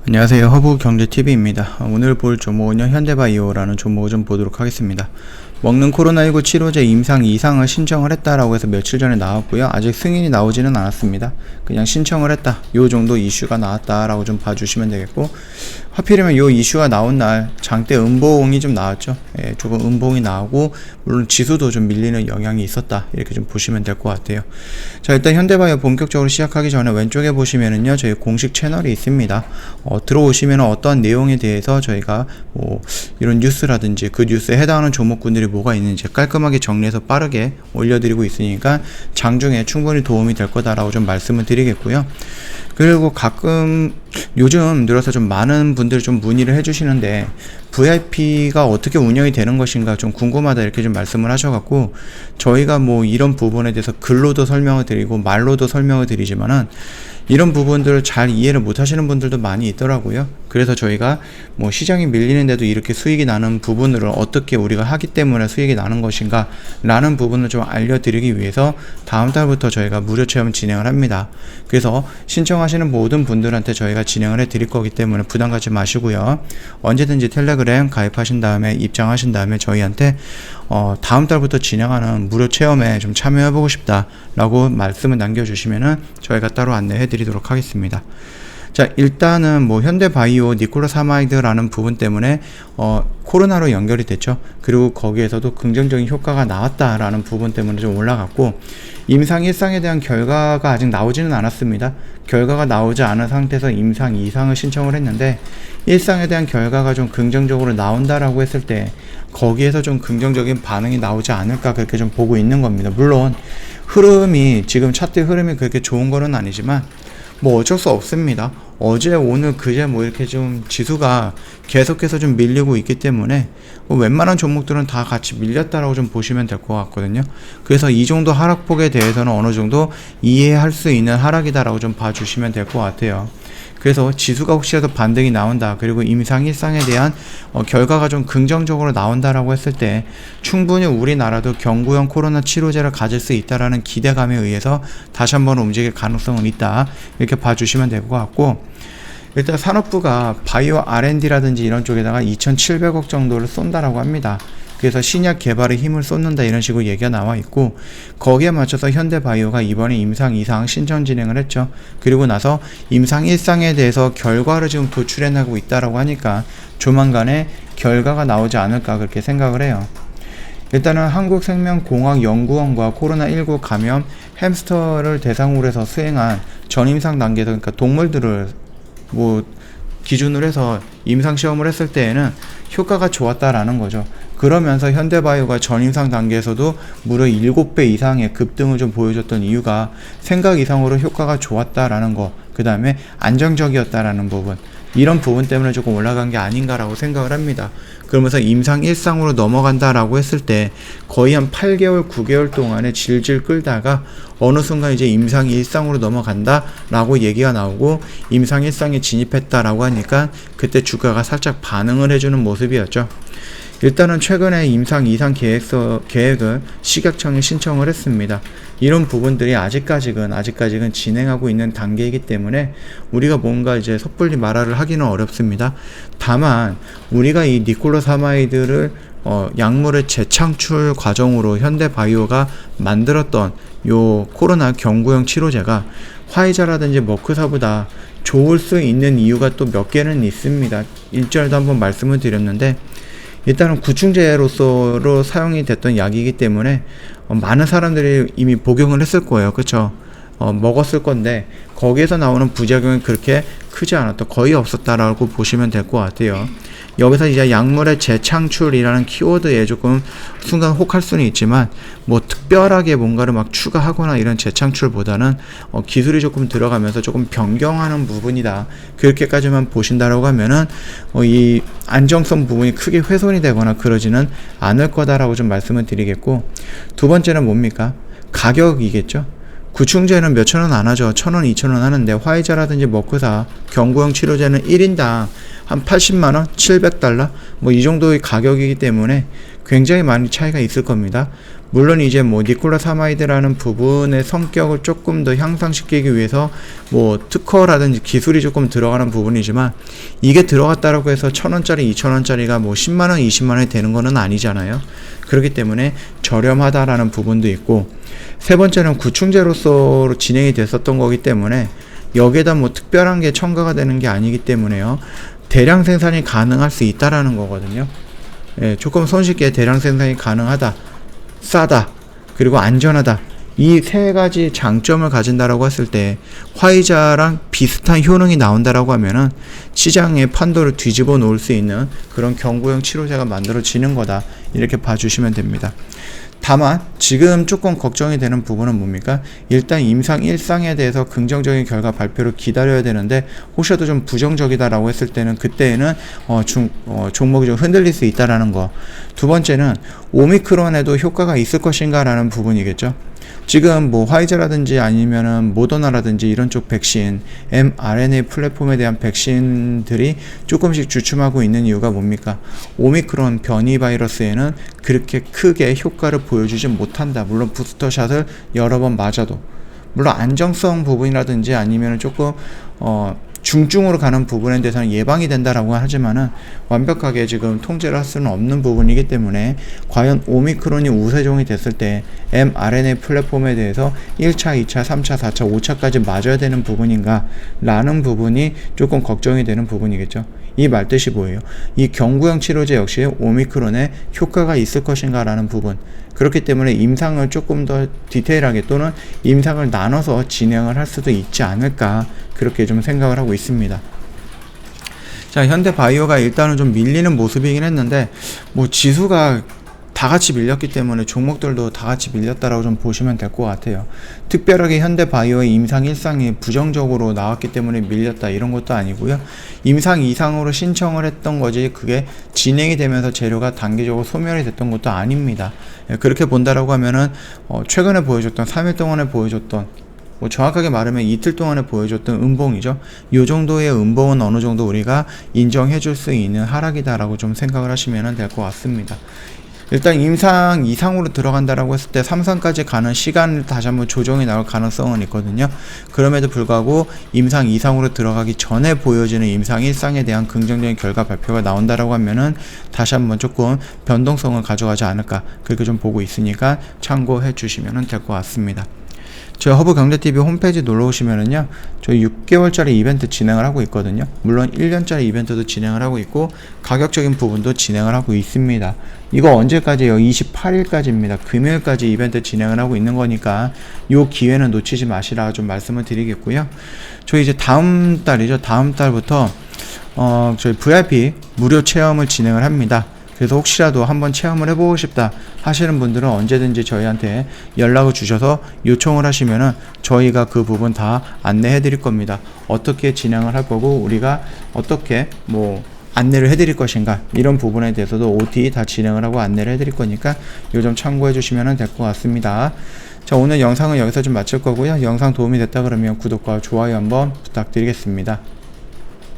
안녕하세요. 허브경제TV입니다. 오늘 볼 종목은요, 현대바이오라는 종목을 좀 보도록 하겠습니다. 먹는 코로나19 치료제 임상 이상을 신청을 했다라고 해서 며칠 전에 나왔고요. 아직 승인이 나오지는 않았습니다. 그냥 신청을 했다, 요 정도 이슈가 나왔다라고 좀 봐주시면 되겠고, 하필이면 요 이슈가 나온 날 장대 음봉이 좀 나왔죠. 조금 음봉이 나오고, 물론 지수도 좀 밀리는 영향이 있었다, 이렇게 좀 보시면 될 것 같아요. 자, 일단 현대바이오 본격적으로 시작하기 전에 왼쪽에 보시면은요, 저희 공식 채널이 있습니다. 들어오시면 어떠한 내용에 대해서 저희가 뭐 이런 뉴스라든지 그 뉴스에 해당하는 종목군들이 뭐가 있는지 깔끔하게 정리해서 빠르게 올려드리고 있으니까 장중에 충분히 도움이 될 거다라고 좀 말씀을 드리겠고요. 그리고 가끔 요즘 들어서 좀 많은 분들이 좀 문의를 해주시는데, VIP가 어떻게 운영이 되는 것인가 좀 궁금하다, 이렇게 좀 말씀을 하셔갖고, 저희가 뭐 이런 부분에 대해서 글로도 설명을 드리고 말로도 설명을 드리지만은 이런 부분들을 잘 이해를 못 하시는 분들도 많이 있더라고요. 그래서 저희가 뭐 시장이 밀리는데도 이렇게 수익이 나는 부분을 어떻게 우리가 하기 때문에 수익이 나는 것인가 라는 부분을 좀 알려드리기 위해서 다음 달부터 저희가 무료 체험 진행을 합니다. 그래서 신청하시는 모든 분들한테 저희가 진행을 해 드릴 거기 때문에 부담 갖지 마시고요. 언제든지 텔레그램 가입하신 다음에 입장하신 다음에 저희한테 다음 달부터 진행하는 무료 체험에 좀 참여해보고 싶다 라고 말씀을 남겨주시면은 저희가 따로 안내해 드리도록 하겠습니다. 자, 일단은 뭐 현대바이오 니콜라사마이드라는 부분 때문에 코로나로 연결이 됐죠. 그리고 거기에서도 긍정적인 효과가 나왔다라는 부분 때문에 좀 올라갔고, 임상 1상에 대한 결과가 아직 나오지는 않았습니다. 결과가 나오지 않은 상태에서 임상 2상을 신청을 했는데, 1상에 대한 결과가 좀 긍정적으로 나온다라고 했을 때 거기에서 좀 긍정적인 반응이 나오지 않을까, 그렇게 좀 보고 있는 겁니다. 물론 흐름이 지금 차트 흐름이 그렇게 좋은 거는 아니지만 뭐 어쩔 수 없습니다. 어제 오늘 그제 뭐 이렇게 좀 지수가 계속해서 좀 밀리고 있기 때문에 웬만한 종목들은 다 같이 밀렸다라고 좀 보시면 될 것 같거든요. 그래서 이 정도 하락폭에 대해서는 어느 정도 이해할 수 있는 하락이다라고 좀 봐주시면 될 것 같아요. 그래서 지수가 혹시라도 반등이 나온다, 그리고 임상 1상에 대한 결과가 좀 긍정적으로 나온다라고 했을 때 충분히 우리나라도 경구형 코로나 치료제를 가질 수 있다라는 기대감에 의해서 다시 한번 움직일 가능성은 있다, 이렇게 봐주시면 될 것 같고, 일단 산업부가 바이오 R&D라든지 이런 쪽에다가 2,700억 정도를 쏜다라고 합니다. 그래서 신약 개발에 힘을 쏟는다, 이런 식으로 얘기가 나와 있고, 거기에 맞춰서 현대바이오가 이번에 임상 2상 신청 진행을 했죠. 그리고 나서 임상 1상에 대해서 결과를 지금 도출해내고 있다라고 하니까 조만간에 결과가 나오지 않을까, 그렇게 생각을 해요. 일단은 한국생명공학연구원과 코로나19 감염 햄스터를 대상으로 해서 수행한 전임상 단계에서, 그러니까 동물들을 뭐 기준으로 해서 임상 시험을 했을 때에는 효과가 좋았다라는 거죠. 그러면서 현대바이오가 전임상 단계에서도 무려 7배 이상의 급등을 좀 보여줬던 이유가 생각 이상으로 효과가 좋았다라는 거, 그 다음에 안정적이었다라는 부분, 이런 부분 때문에 조금 올라간 게 아닌가라고 생각을 합니다. 그러면서 임상 1상으로 넘어간다라고 했을 때 거의 한 8개월, 9개월 동안에 질질 끌다가 어느 순간 이제 임상 1상으로 넘어간다라고 얘기가 나오고 임상 1상에 진입했다라고 하니까 그때 주가가 살짝 반응을 해주는 모습이었죠. 일단은 최근에 임상 2상 계획을 식약청에 신청을 했습니다. 이런 부분들이 아직까지는 진행하고 있는 단계이기 때문에 우리가 뭔가 이제 섣불리 말을 하기는 어렵습니다. 다만 우리가 이 니콜라사마이드를 약물의 재창출 과정으로 현대바이오가 만들었던 요 코로나 경구형 치료제가 화이자라든지 머크사보다 좋을 수 있는 이유가 또 몇 개는 있습니다. 일전에도 한번 말씀을 드렸는데, 일단은 구충제로서 사용이 됐던 약이기 때문에 많은 사람들이 이미 복용을 했을 거예요. 그쵸? 먹었을 건데 거기에서 나오는 부작용이 그렇게 크지 않았다, 거의 없었다라고 보시면 될 것 같아요. 여기서 이제 약물의 재창출이라는 키워드에 조금 순간 혹할 수는 있지만 뭐 특별하게 뭔가를 막 추가하거나 이런 재창출보다는 기술이 조금 들어가면서 조금 변경하는 부분이다, 그렇게까지만 보신다라고 하면은 이 안정성 부분이 크게 훼손이 되거나 그러지는 않을 거다라고 좀 말씀을 드리겠고, 두 번째는 뭡니까? 가격이겠죠. 구충제는 몇천 원 안 하죠. 1,000원, 2,000원 하는데 화이자라든지 머크사 경구형 치료제는 1인당 한 80만원, 700달러 뭐 이 정도의 가격이기 때문에 굉장히 많이 차이가 있을 겁니다. 물론 이제 뭐 니콜라사마이드라는 부분의 성격을 조금 더 향상시키기 위해서 뭐 특허라든지 기술이 조금 들어가는 부분이지만, 이게 들어갔다라고 해서 1,000원짜리 2,000원짜리가 뭐 10만원 20만원이 되는 거는 아니잖아요. 그렇기 때문에 저렴하다라는 부분도 있고, 세 번째는 구충제로서 진행이 됐었던 거기 때문에 여기에다 뭐 특별한 게 첨가가 되는 게 아니기 때문에요, 대량 생산이 가능할 수 있다라는 거거든요. 예, 조금 손쉽게 대량 생산이 가능하다, 싸다, 그리고 안전하다, 이 세 가지 장점을 가진다라고 했을 때 화이자랑 비슷한 효능이 나온다라고 하면은 시장의 판도를 뒤집어 놓을 수 있는 그런 경구용 치료제가 만들어지는 거다, 이렇게 봐주시면 됩니다. 다만 지금 조금 걱정이 되는 부분은 뭡니까? 일단 임상 1상에 대해서 긍정적인 결과 발표를 기다려야 되는데, 혹시라도 좀 부정적이다라고 했을 때는 그때에는 종목이 좀 흔들릴 수 있다라는 거. 두 번째는 오미크론에도 효과가 있을 것인가 라는 부분이겠죠. 지금 뭐 화이자라든지 아니면은 모더나라든지 이런 쪽 백신, mRNA 플랫폼에 대한 백신들이 조금씩 주춤하고 있는 이유가 뭡니까? 오미크론 변이 바이러스에는 그렇게 크게 효과를 보여주지 못한다. 물론 부스터샷을 여러 번 맞아도, 물론 안정성 부분이라든지 아니면은 조금 중증으로 가는 부분에 대해서는 예방이 된다라고 하지만은 완벽하게 지금 통제를 할 수는 없는 부분이기 때문에, 과연 오미크론이 우세종이 됐을 때 mRNA 플랫폼에 대해서 1차, 2차, 3차, 4차, 5차까지 맞아야 되는 부분인가 라는 부분이 조금 걱정이 되는 부분이겠죠. 이 말뜻이 뭐예요? 이 경구형 치료제 역시 오미크론에 효과가 있을 것인가 라는 부분. 그렇기 때문에 임상을 조금 더 디테일하게, 또는 임상을 나눠서 진행을 할 수도 있지 않을까, 그렇게 좀 생각을 하고 있습니다. 자, 현대바이오가 일단은 좀 밀리는 모습이긴 했는데, 뭐 지수가 다 같이 밀렸기 때문에 종목들도 다 같이 밀렸다라고 좀 보시면 될 것 같아요. 특별하게 현대바이오의 임상 1상이 부정적으로 나왔기 때문에 밀렸다, 이런 것도 아니고요. 임상 2상으로 신청을 했던 거지, 그게 진행이 되면서 재료가 단기적으로 소멸이 됐던 것도 아닙니다. 그렇게 본다라고 하면은 최근에 보여줬던 3일 동안에 보여줬던, 뭐 정확하게 말하면 이틀 동안에 보여줬던 음봉이죠. 이 정도의 음봉은 어느 정도 우리가 인정해 줄 수 있는 하락이다라고 좀 생각을 하시면 될 것 같습니다. 일단 임상 이상으로 들어간다라고 했을 때 3상까지 가는 시간을 다시 한번 조정이 나올 가능성은 있거든요. 그럼에도 불구하고 임상 이상으로 들어가기 전에 보여지는 임상 1상에 대한 긍정적인 결과 발표가 나온다라고 하면은 다시 한번 조금 변동성을 가져가지 않을까, 그렇게 좀 보고 있으니까 참고해 주시면 될 것 같습니다. 저희 허브경제TV 홈페이지 놀러오시면은요, 저희 6개월짜리 이벤트 진행을 하고 있거든요. 물론 1년짜리 이벤트도 진행을 하고 있고, 가격적인 부분도 진행을 하고 있습니다. 이거 언제까지예요? 28일까지입니다. 금요일까지 이벤트 진행을 하고 있는 거니까 요 기회는 놓치지 마시라 좀 말씀을 드리겠고요. 저희 이제 다음 달이죠. 다음 달부터 저희 VIP 무료 체험을 진행을 합니다. 그래서 혹시라도 한번 체험을 해보고 싶다 하시는 분들은 언제든지 저희한테 연락을 주셔서 요청을 하시면은 저희가 그 부분 다 안내해 드릴 겁니다. 어떻게 진행을 할 거고, 우리가 어떻게 뭐 안내를 해드릴 것인가, 이런 부분에 대해서도 OT 다 진행을 하고 안내를 해드릴 거니까 요 점 참고해 주시면 될 것 같습니다. 자, 오늘 영상은 여기서 좀 마칠 거고요. 영상 도움이 됐다 그러면 구독과 좋아요 한번 부탁드리겠습니다.